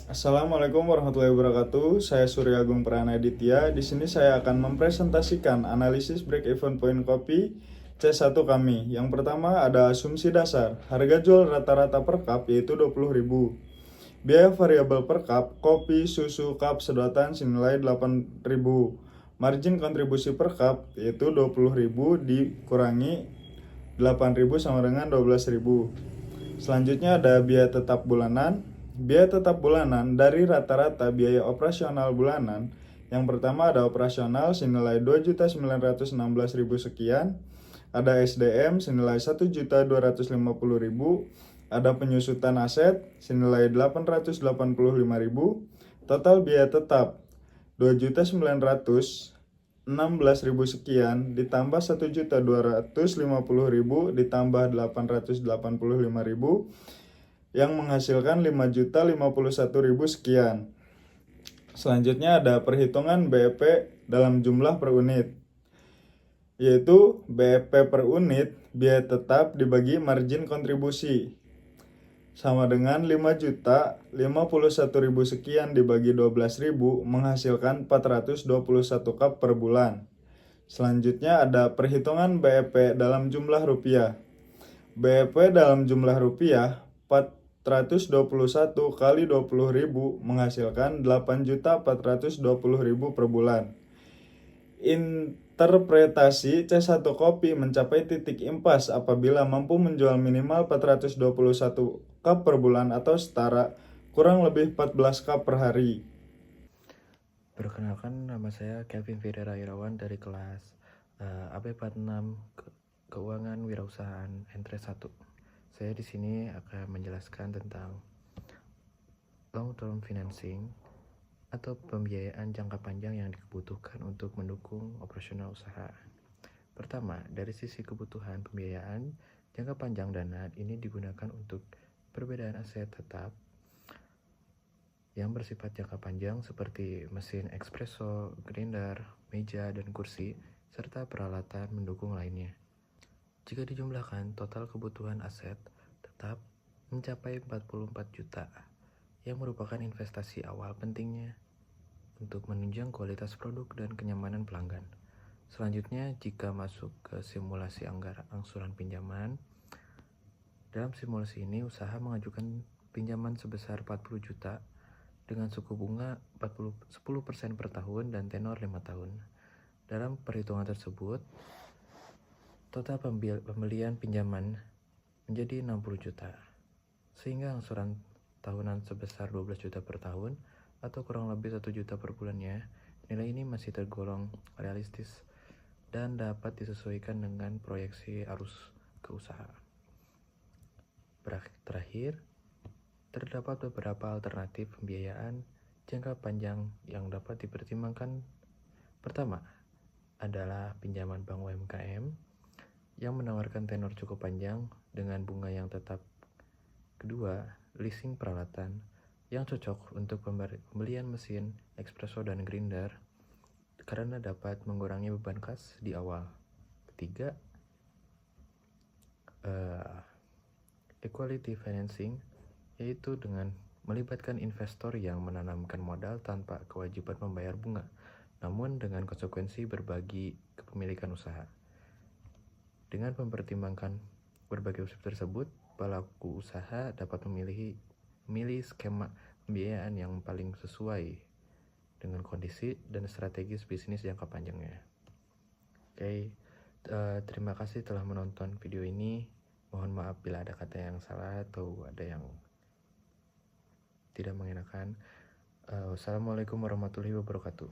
Assalamualaikum warahmatullahi wabarakatuh. Saya Surya Agung Pranaditya. Di sini saya akan mempresentasikan analisis break-even point kopi C1 kami. Yang pertama ada asumsi dasar. Harga jual rata-rata per cup yaitu 20.000. Biaya variabel per cup kopi susu cup sedotan senilai 8.000. Margin kontribusi per cup yaitu 20.000 dikurangi 8.000 sama dengan 12.000. Selanjutnya ada biaya tetap bulanan. Biaya tetap bulanan dari rata-rata biaya operasional bulanan. Yang pertama ada operasional senilai 2.916.000 sekian. Ada SDM senilai 1.250.000. Ada penyusutan aset senilai 885.000. Total biaya tetap 2.916.000 sekian ditambah 1.250.000 ditambah 885.000 yang menghasilkan 5.051.000 sekian. Selanjutnya ada perhitungan BEP dalam jumlah per unit, yaitu BEP per unit biaya tetap dibagi margin kontribusi sama dengan 5.051.000 sekian dibagi 12.000 menghasilkan 421 cup per bulan. Selanjutnya ada perhitungan BEP dalam jumlah rupiah. BEP dalam jumlah rupiah 421 kali 20.000 menghasilkan 8.420.000 per bulan. Interpretasi C1 kopi mencapai titik impas apabila mampu menjual minimal 421 cup per bulan atau setara kurang lebih 14 cup per hari. Perkenalkan, nama saya Kevin Fidera Irawan dari kelas AB46 Keuangan Wirausahaan Entre 1. Saya di sini akan menjelaskan tentang long term financing atau pembiayaan jangka panjang yang dibutuhkan untuk mendukung operasional usaha. Pertama, dari sisi kebutuhan pembiayaan, jangka panjang dana ini digunakan untuk perbedaan aset tetap yang bersifat jangka panjang seperti mesin espresso, grinder, meja, dan kursi, serta peralatan mendukung lainnya. Jika dijumlahkan, total kebutuhan aset tetap mencapai 44 juta, yang merupakan investasi awal pentingnya untuk menunjang kualitas produk dan kenyamanan pelanggan. Selanjutnya, jika masuk ke simulasi angsuran pinjaman, dalam simulasi ini usaha mengajukan pinjaman sebesar 40 juta dengan suku bunga 10% per tahun dan tenor 5 tahun. Dalam perhitungan tersebut, total pembelian pinjaman menjadi 60 juta, sehingga angsuran tahunan sebesar 12 juta per tahun atau kurang lebih 1 juta per bulannya. Nilai ini masih tergolong realistis dan dapat disesuaikan dengan proyeksi arus keusahaan. Terakhir, terdapat beberapa alternatif pembiayaan jangka panjang yang dapat dipertimbangkan. Pertama, adalah pinjaman bank UMKM yang menawarkan tenor cukup panjang dengan bunga yang tetap. Kedua, leasing peralatan yang cocok untuk pembelian mesin, espresso, dan grinder karena dapat mengurangi beban kas di awal. Ketiga, equity financing, yaitu dengan melibatkan investor yang menanamkan modal tanpa kewajiban membayar bunga, namun dengan konsekuensi berbagi kepemilikan usaha. Dengan mempertimbangkan berbagai opsi tersebut, pelaku usaha dapat memilih skema pembiayaan yang paling sesuai dengan kondisi dan strategis bisnis jangka panjangnya. Oke, terima kasih telah menonton video ini. Mohon maaf bila ada kata yang salah atau ada yang tidak mengenakan. Wassalamualaikum warahmatullahi wabarakatuh.